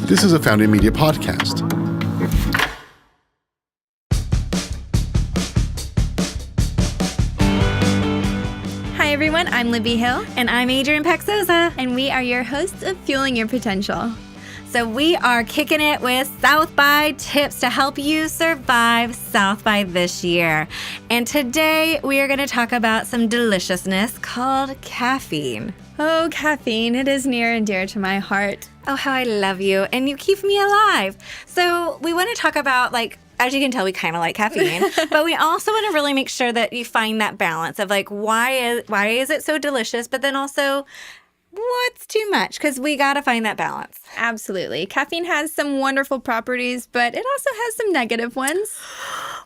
This is a Founding Media podcast. Hi everyone, I'm Libby Hill. And I'm Adrien Paczosa. And we are your hosts of Fueling Your Potential. So we are kicking it with South by tips to help you survive South by this year. And today we are going to talk about some deliciousness called caffeine. Oh, caffeine. It is near and dear to my heart. Oh, how I love you. And you keep me alive. So we want to talk about, as you can tell, we kind of like caffeine, but we also want to really make sure that you find that balance of why is it so delicious, but then also what's too much? Because we got to find that balance. Absolutely. Caffeine has some wonderful properties, but it also has some negative ones.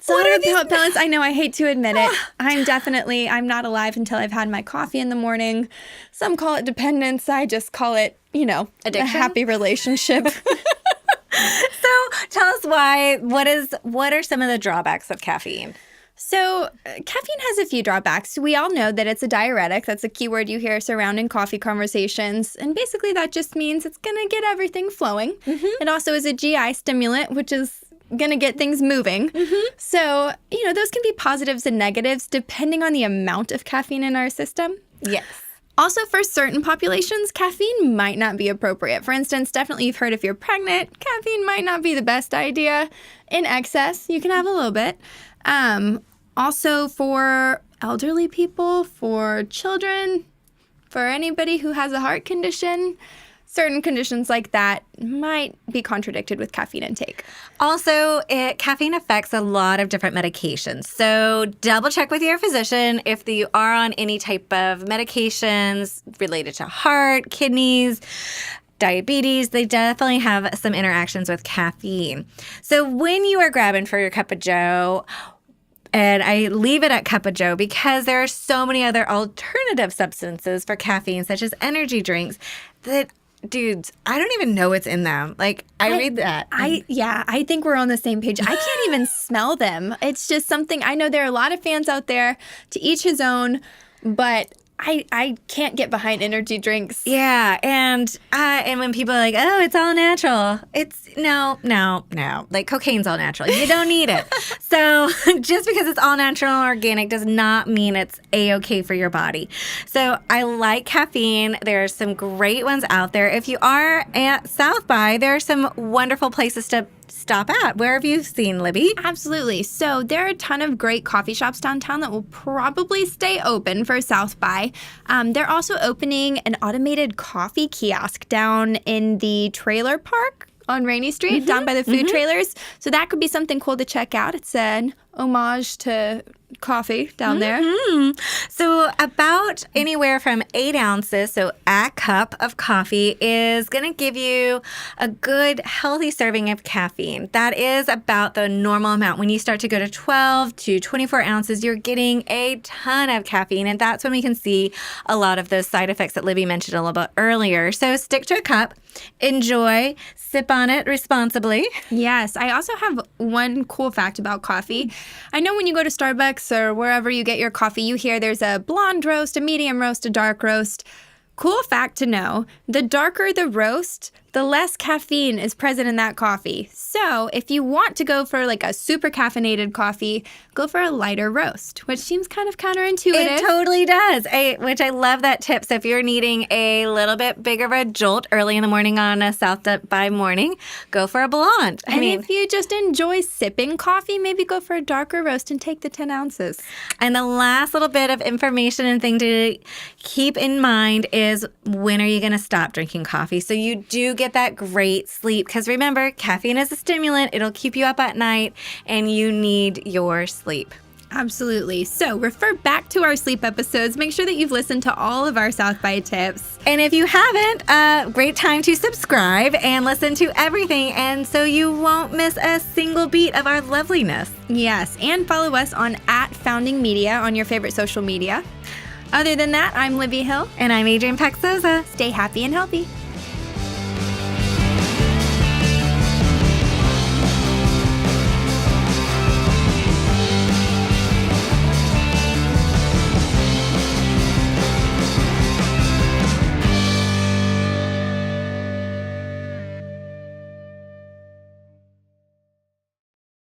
So what are these? Balance? I know, I hate to admit it. I'm not alive until I've had my coffee in the morning. Some call it dependence. I just call it, addiction? A happy relationship. So tell us what are some of the drawbacks of caffeine? So caffeine has a few drawbacks. We all know that it's a diuretic. That's a key word you hear surrounding coffee conversations. And basically that just means it's going to get everything flowing. Mm-hmm. It also is a GI stimulant, which is going to get things moving. Mm-hmm. So, those can be positives and negatives depending on the amount of caffeine in our system. Yes. Also, for certain populations, caffeine might not be appropriate. For instance, definitely you've heard if you're pregnant, caffeine might not be the best idea. In excess, you can have a little bit. Also for elderly people, for children, for anybody who has a heart condition, certain conditions like that might be contradicted with caffeine intake. Also, caffeine affects a lot of different medications. So double check with your physician if you are on any type of medications related to heart, kidneys, diabetes. They definitely have some interactions with caffeine. So when you are grabbing for your cup of joe, and I leave it at cup of joe because there are so many other alternative substances for caffeine, such as energy drinks, that dudes, I don't even know what's in them. I read that. I think we're on the same page. I can't even smell them. It's just something, I know there are a lot of fans out there, to each his own, but I can't get behind energy drinks. Yeah, and when people are like, oh, it's all natural. It's no. Cocaine's all natural. You don't need it. So just because it's all natural and organic does not mean it's A-okay for your body. So I like caffeine. There are some great ones out there. If you are at South by, there are some wonderful places to stop at. Where have you seen, Libby? Absolutely. So there are a ton of great coffee shops downtown that will probably stay open for South by. They're also opening an automated coffee kiosk down in the trailer park on Rainy Street, down by the food trailers. So that could be something cool to check out. It's an homage to coffee down there. So about anywhere from 8 ounces, so a cup of coffee is going to give you a good healthy serving of caffeine. That is about the normal amount. When you start to go to 12 to 24 ounces, you're getting a ton of caffeine, and that's when we can see a lot of those side effects that Libby mentioned a little bit earlier. So stick to a cup, enjoy, sip on it responsibly. Yes, I also have one cool fact about coffee. I know when you go to Starbucks or wherever you get your coffee, you hear there's a blonde roast, a medium roast, a dark roast. Cool fact to know, the darker the roast, the less caffeine is present in that coffee. So if you want to go for a super caffeinated coffee, go for a lighter roast, which seems kind of counterintuitive. It totally does, which I love that tip. So if you're needing a little bit bigger of a jolt early in the morning on a South by morning, go for a blonde. If you just enjoy sipping coffee, maybe go for a darker roast and take the 10 ounces. And the last little bit of information and thing to keep in mind is, when are you going to stop drinking coffee? So you do get that great sleep, because remember, caffeine is a stimulant. It'll keep you up at night, and you need your sleep. Absolutely. So refer back to our sleep episodes. Make sure that you've listened to all of our South by tips. And if you haven't, great time to subscribe and listen to everything, and so you won't miss a single beat of our loveliness. Yes, and follow us on @foundingmedia on your favorite social media. Other than that, I'm Libby Hill. And I'm Adrien Paczosa. Stay happy and healthy.